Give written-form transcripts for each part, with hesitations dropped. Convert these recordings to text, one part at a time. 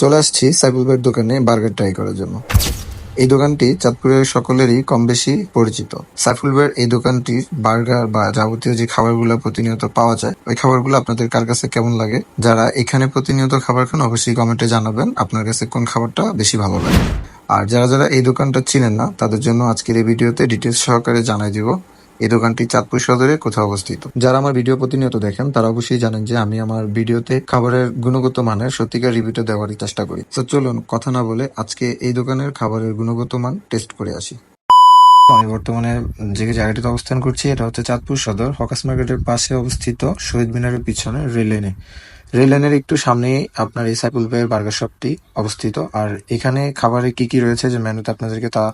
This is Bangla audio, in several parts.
চলে আসছি সাইফুল ভাইয়ের দোকানে বার্গার ট্রাই করার জন্য। এই দোকানটি চাঁদপুরের সকলেরই কম বেশি পরিচিত। সাইফুল ভাইয়ের এই দোকানটির বার্গার বা যাবতীয় যে খাবারগুলো প্রতিনিয়ত পাওয়া যায়, ওই খাবারগুলো আপনাদের কার কাছে কেমন লাগে? যারা এখানে প্রতিনিয়ত খাবার খান অবশ্যই কমেন্টে জানাবেন আপনার কাছে কোন খাবারটা বেশি ভালো লাগে। আর যারা এই দোকানটা চিনেন না তাদের জন্য আজকের এই ভিডিওতে ডিটেলস সহকারে জানাই দিব এই দোকানটি চাঁদপুর সদরে কোথাও অবস্থিত। যারা আমার ভিডিও প্রতিনিয়ত দেখেন তারা অবশ্যই জানেন যে আমি আমার ভিডিওতে খাবারের গুণগত মানের সত্যিকার রিভিউটা দেওয়ারই চেষ্টা করি। তো চলুন কথা না বলে আজকে এই দোকানের খাবারের গুণগত মান টেস্ট করে আসি। আমি বর্তমানে যে জায়গাটিতে অবস্থান করছি এটা হচ্ছে চাঁদপুর সদর হকার্স মার্কেটের পাশে অবস্থিত শহীদ মিনারের পিছনে রেল লাইনের একটু সামনেই আপনার এই সাইফুল ভাইয়ের বার্গার শপটি অবস্থিত। আর এখানে খাবারে কি কি রয়েছে যে মেনুতে আপনাদেরকে তা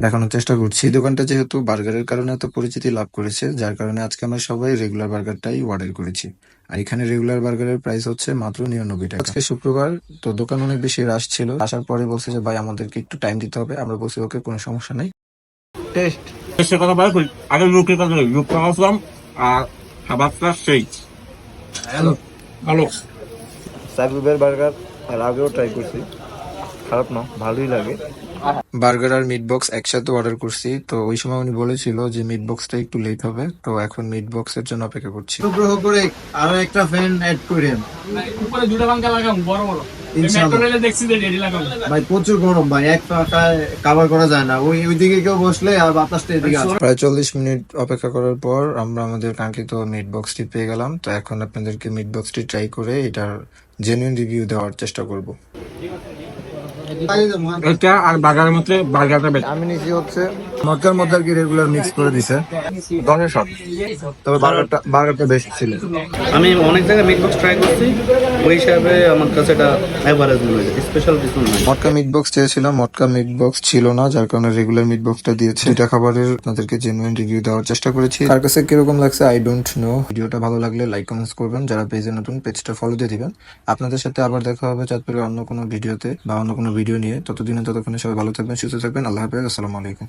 দেখানোর চেষ্টা করছি। এই দোকানটা যেহেতু বার্গারের কারণে এত পরিচিতি লাভ করেছে, যার কারণে আজকে আমরা সবাই রেগুলার বার্গারটাই অর্ডার করেছি। আর এখানে রেগুলার বার্গারের প্রাইস হচ্ছে মাত্র 99 টাকা। আজকে শুক্রবার, তো দোকান অনেক বেশি রাশ ছিল। আসার পরে বলছে যে ভাই আমাদেরকে একটু টাইম দিতে হবে। আমরা বলছি ওকে, কোনো সমস্যা নেই। টেস্ট সে কথা বলে করি আগে লোকের কথা বলি লোক খাওয়াছিলাম আর খাবারটা সেই হ্যালো, ভালো। সাইফুল ভাইয়ের বার্গার এর আগেও ট্রাই করছি, খারাপ না, ভালোই লাগে। বার্গার আর মিট বক্স একসাথে অর্ডার করছি, তো ওই সময় উনি বলেছিল যে মিট বক্সটা একটু লেট হবে, তো এখন মিট বক্সের জন্য অপেক্ষা করছি। অনুগ্রহ করে আরো একটা ফ্যান অ্যাড করেন উপরে দুটো পাঙ্খা লাগাম বড় বড়। ইনশাআল্লাহ। মেট্রো রেলে দেখছি যে রেডি লাগাম। ভাই প্রচুর গরম ভাই, এক পাখায় কাভার করা যায় না। ওইদিকে কেউ বসলে আর বাতাসটা এদিকে আসে। প্রায় 40 মিনিট অপেক্ষা করার পর আমরা আমাদের কাঙ্ক্ষিত মিট বক্সটি পেয়ে গেলাম। তো এখন আপনাদেরকে মিট বক্সটি ট্রাই করে এটার জেনুইন রিভিউ দেওয়ার চেষ্টা করব। এটা আর বার্গারের মধ্যে বার্গারটা বেশি। আমি নিচে হচ্ছে মটকার মধ্যে আর কি রেগুলার মিক্স করে দিছে, 10-এর শট। তবে বার্গারটা বেস্ট ছিল। আমি অনেক জায়গায় মিট বক্স ট্রাই করছি, ওই হিসাবে আমার কাছে এটা এভারেজ মনে হয়েছে, স্পেশাল কিছু নয়। মটকা মিট বক্স চেয়েছিলাম, মটকা মিট বক্স ছিল না, যার কারণে রেগুলার মিট বক্সটা দিয়েছে। এটা খাবারের আপনাদেরকে জেনুইন রিভিউ দেওয়ার চেষ্টা করেছি। কার কাছে কিরকম লাগছে আই ডোন্ট নো। ভিডিওটা ভালো লাগলে লাইক কমেন্টস করবেন, যারা পেজে নতুন পেজটা ফলো দিয়ে দিবেন। আপনাদের সাথে আবার দেখা হবে চাঁদপুরের অন্য কোনো ভিডিওতে বা অন্য কোনো ভিডিও নিয়ে। ততক্ষণে সবাই ভালো থাকবেন, সুস্থ থাকবেন। আল্লাহ হাফেজ, আসসালামু আলাইকুম।